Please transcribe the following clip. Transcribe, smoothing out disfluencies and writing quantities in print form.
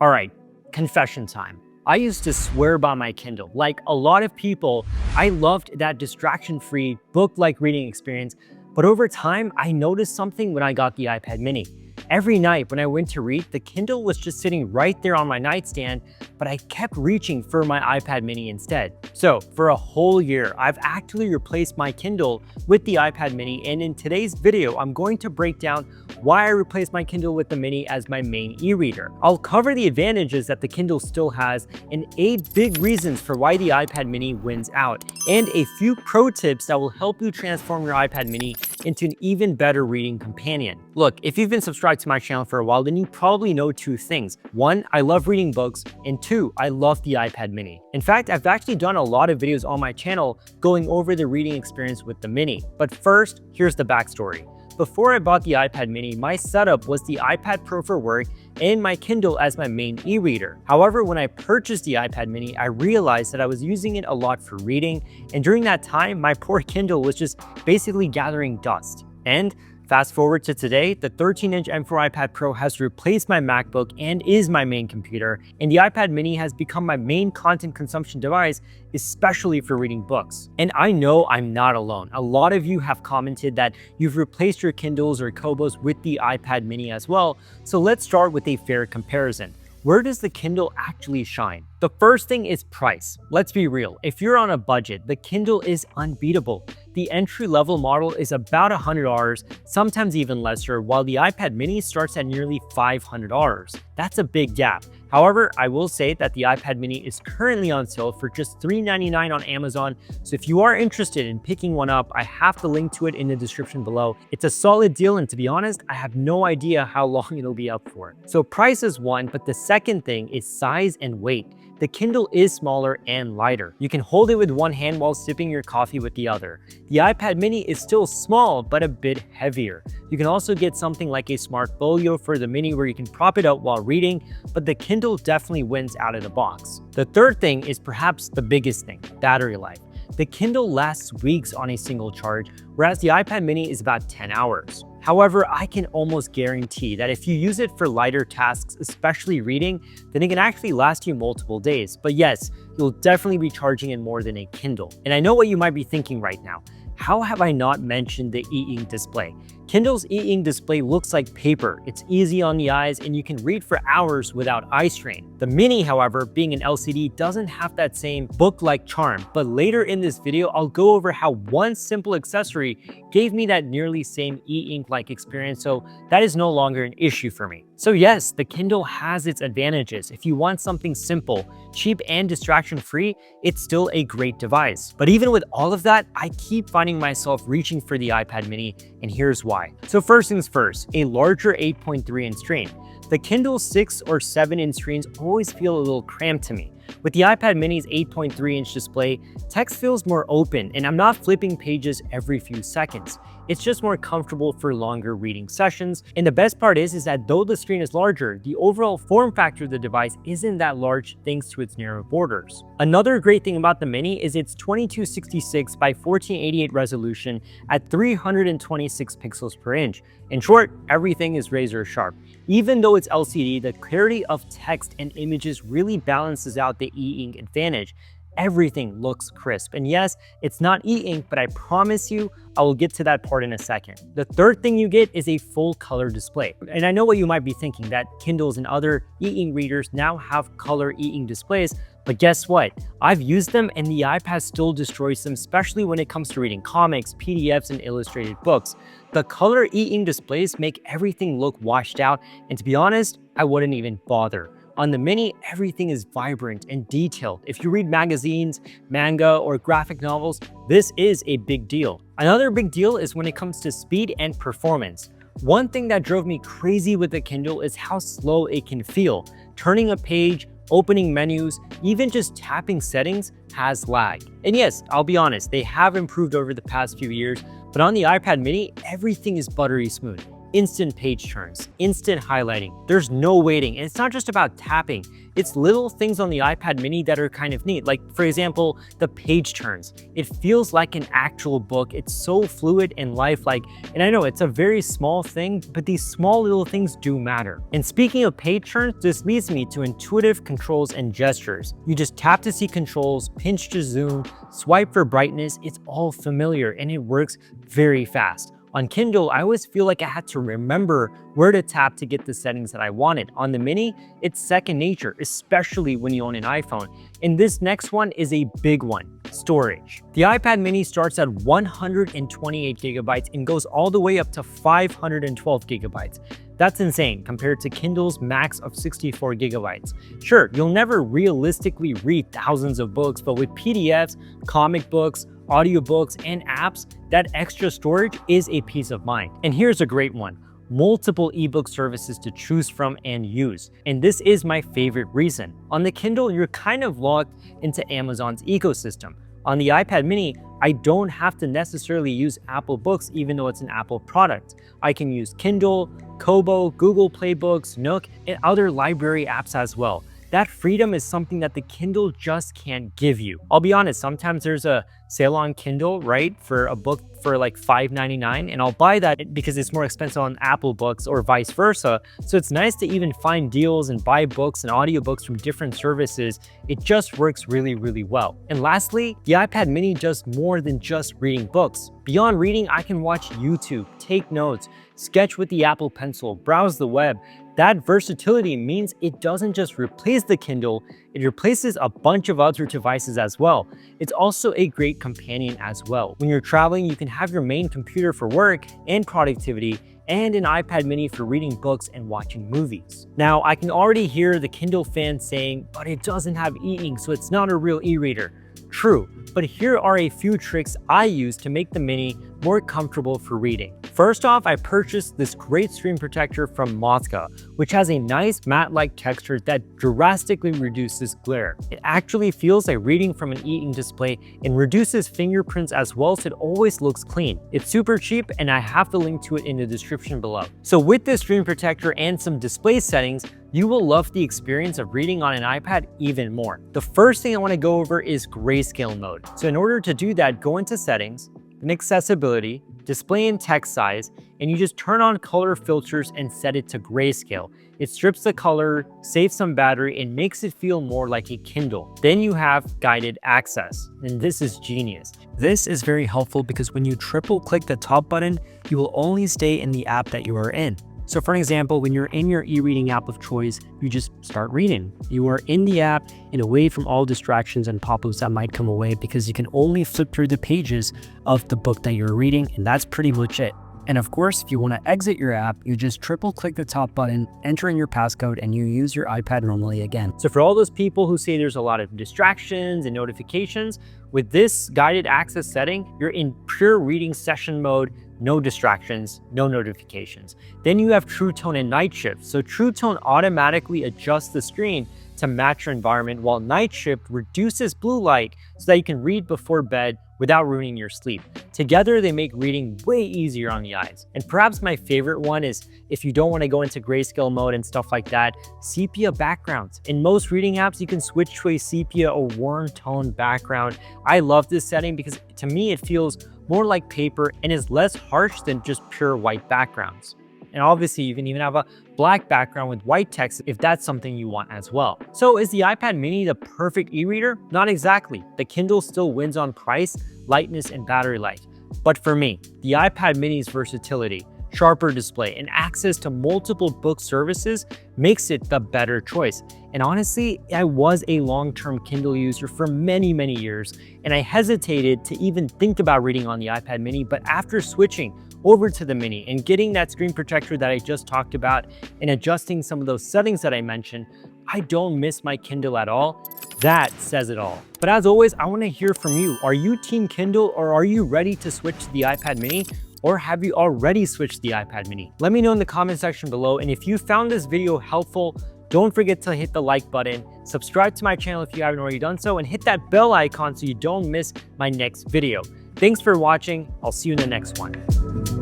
All right, confession time. I used to swear by my Kindle. Like a lot of people, I loved that distraction-free, book-like reading experience, but over time, I noticed something when I got the iPad mini. Every night when I went to read, the Kindle was just sitting right there on my nightstand, but I kept reaching for my iPad mini instead. So for a whole year, I've actually replaced my Kindle with the iPad mini, and in today's video, I'm going to break down why I replaced my Kindle with the mini as my main e-reader. I'll cover the advantages that the Kindle still has and 8 big reasons for why the iPad mini wins out, and a few pro tips that will help you transform your iPad mini into an even better reading companion. Look, if you've been subscribed to my channel for a while, then you probably know 2 things. 1, I love reading books, and 2, I love the iPad mini. In fact, I've actually done a lot of videos on my channel going over the reading experience with the mini. But first, here's the backstory. Before I bought the iPad mini, my setup was the iPad Pro for work and my Kindle as my main e-reader. However, when I purchased the iPad mini, I realized that I was using it a lot for reading, and during that time, my poor Kindle was just basically gathering dust. And fast forward to today, the 13-inch M4 iPad Pro has replaced my MacBook and is my main computer, and the iPad mini has become my main content consumption device, especially for reading books. And I know I'm not alone. A lot of you have commented that you've replaced your Kindles or Kobos with the iPad mini as well, so let's start with a fair comparison. Where does the Kindle actually shine? The first thing is price. Let's be real, if you're on a budget, the Kindle is unbeatable. The entry-level model is about $100, sometimes even lesser, while the iPad mini starts at nearly $500. That's a big gap. However, I will say that the iPad mini is currently on sale for just $399 on Amazon, so if you are interested in picking one up, I have the link to it in the description below. It's a solid deal, and to be honest, I have no idea how long it'll be up for. So price is one, but the second thing is size and weight. The Kindle is smaller and lighter. You can hold it with one hand while sipping your coffee with the other. The iPad mini is still small, but a bit heavier. You can also get something like a smart folio for the mini where you can prop it up while reading, but the Kindle definitely wins out of the box. The third thing is perhaps the biggest thing, battery life. The Kindle lasts weeks on a single charge, whereas the iPad mini is about 10 hours. However, I can almost guarantee that if you use it for lighter tasks, especially reading, then it can actually last you multiple days. But yes, you'll definitely be charging it more than a Kindle. And I know what you might be thinking right now. How have I not mentioned the e-ink display? Kindle's e-ink display looks like paper. It's easy on the eyes and you can read for hours without eye strain. The mini, however, being an LCD, doesn't have that same book-like charm, but later in this video, I'll go over how one simple accessory gave me that nearly same e-ink-like experience, so that is no longer an issue for me. So yes, the Kindle has its advantages. If you want something simple, cheap, and distraction-free, it's still a great device. But even with all of that, I keep finding myself reaching for the iPad mini, and here's why. So first things first, a larger 8.3-inch screen. The Kindle's 6 or 7-inch screens always feel a little cramped to me. With the iPad mini's 8.3-inch display, text feels more open and I'm not flipping pages every few seconds. It's just more comfortable for longer reading sessions. And the best part is that though the screen is larger, the overall form factor of the device isn't that large thanks to its narrow borders. Another great thing about the mini is its 2266 by 1488 resolution at 326 pixels per inch. In short, everything is razor sharp. Even though it's LCD, the clarity of text and images really balances out the e-ink advantage. Everything looks crisp. And yes, it's not e-ink, but I promise you, I will get to that part in a second. The third thing you get is a full color display. And I know what you might be thinking, that Kindles and other e-ink readers now have color e-ink displays, but guess what? I've used them and the iPad still destroys them, especially when it comes to reading comics, PDFs, and illustrated books. The color e-ink displays make everything look washed out, and to be honest, I wouldn't even bother. On the mini, everything is vibrant and detailed. If you read magazines, manga, or graphic novels, this is a big deal. Another big deal is when it comes to speed and performance. One thing that drove me crazy with the Kindle is how slow it can feel. Turning a page, opening menus, even just tapping settings has lag. And yes, I'll be honest, they have improved over the past few years, but on the iPad mini, everything is buttery smooth. instant page turns, instant highlighting. There's no waiting, and it's not just about tapping. It's little things on the iPad mini that are kind of neat. Like, for example, the page turns. It feels like an actual book. It's so fluid and lifelike. And I know it's a very small thing, but these small little things do matter. And speaking of page turns, this leads me to intuitive controls and gestures. You just tap to see controls, pinch to zoom, swipe for brightness. It's all familiar and it works very fast. On Kindle, I always feel like I had to remember where to tap to get the settings that I wanted. On the Mini, it's second nature, especially when you own an iPhone. And this next one is a big one, storage. The iPad Mini starts at 128 gigabytes and goes all the way up to 512 gigabytes. That's insane compared to Kindle's max of 64 gigabytes. Sure, you'll never realistically read thousands of books, but with PDFs, comic books, audiobooks, and apps, that extra storage is a peace of mind. And here's a great one. Multiple ebook services to choose from and use. And this is my favorite reason. On the Kindle, you're kind of locked into Amazon's ecosystem. On the iPad Mini, I don't have to necessarily use Apple Books even though it's an Apple product. I can use Kindle, Kobo, Google Play Books, Nook, and other library apps as well. That freedom is something that the Kindle just can't give you. I'll be honest, sometimes there's a sale on Kindle, right, for a book for like $5.99, and I'll buy that because it's more expensive on Apple Books or vice versa. So it's nice to even find deals and buy books and audiobooks from different services. It just works really, really well. And lastly, the iPad Mini does more than just reading books. Beyond reading, I can watch YouTube, take notes, sketch with the Apple Pencil, browse the web. That versatility means it doesn't just replace the Kindle, it replaces a bunch of other devices as well. It's also a great companion as well. When you're traveling, you can have your main computer for work and productivity, and an iPad Mini for reading books and watching movies. Now, I can already hear the Kindle fans saying, but it doesn't have e-ink, so it's not a real e-reader. True, but here are a few tricks I use to make the Mini more comfortable for reading. First off, I purchased this great screen protector from Motka, which has a nice matte-like texture that drastically reduces glare. It actually feels like reading from an e-ink display and reduces fingerprints as well, so it always looks clean. It's super cheap, and I have the link to it in the description below. So with this screen protector and some display settings, you will love the experience of reading on an iPad even more. The first thing I want to go over is grayscale mode. So in order to do that, go into settings, then accessibility, display and text size, and you just turn on color filters and set it to grayscale. It strips the color, saves some battery, and makes it feel more like a Kindle. Then you have guided access, and this is genius. This is very helpful because when you triple click the top button, you will only stay in the app that you are in. So for an example, when you're in your e-reading app of choice, you just start reading. You are in the app and away from all distractions and pop-ups that might come away because you can only flip through the pages of the book that you're reading, and that's pretty much it. And of course, if you want to exit your app, you just triple click the top button, enter in your passcode, and you use your iPad normally again. So for all those people who say there's a lot of distractions and notifications, with this guided access setting, you're in pure reading session mode, no distractions, no notifications. Then you have True Tone and Night Shift. So True Tone automatically adjusts the screen to match your environment, while Night Shift reduces blue light so that you can read before bed without ruining your sleep. Together, they make reading way easier on the eyes. And perhaps my favorite one is, if you don't want to go into grayscale mode and stuff like that, sepia backgrounds. In most reading apps, you can switch to a sepia or warm tone background. I love this setting because to me, it feels more like paper and is less harsh than just pure white backgrounds. And obviously, you can even have a black background with white text if that's something you want as well. So is the iPad Mini the perfect e-reader? Not exactly. The Kindle still wins on price, lightness, and battery life. But for me, the iPad Mini's versatility, sharper display, and access to multiple book services makes it the better choice. And honestly, I was a long-term Kindle user for many, many years, and I hesitated to even think about reading on the iPad Mini, but after switching over to the Mini and getting that screen protector that I just talked about and adjusting some of those settings that I mentioned, I don't miss my Kindle at all. That says it all. But as always, I want to hear from you. Are you team Kindle, or are you ready to switch to the iPad Mini? Or have you already switched to the iPad Mini? Let me know in the comment section below. And if you found this video helpful, don't forget to hit the like button, subscribe to my channel if you haven't already done so, and hit that bell icon so you don't miss my next video. Thanks for watching. I'll see you in the next one.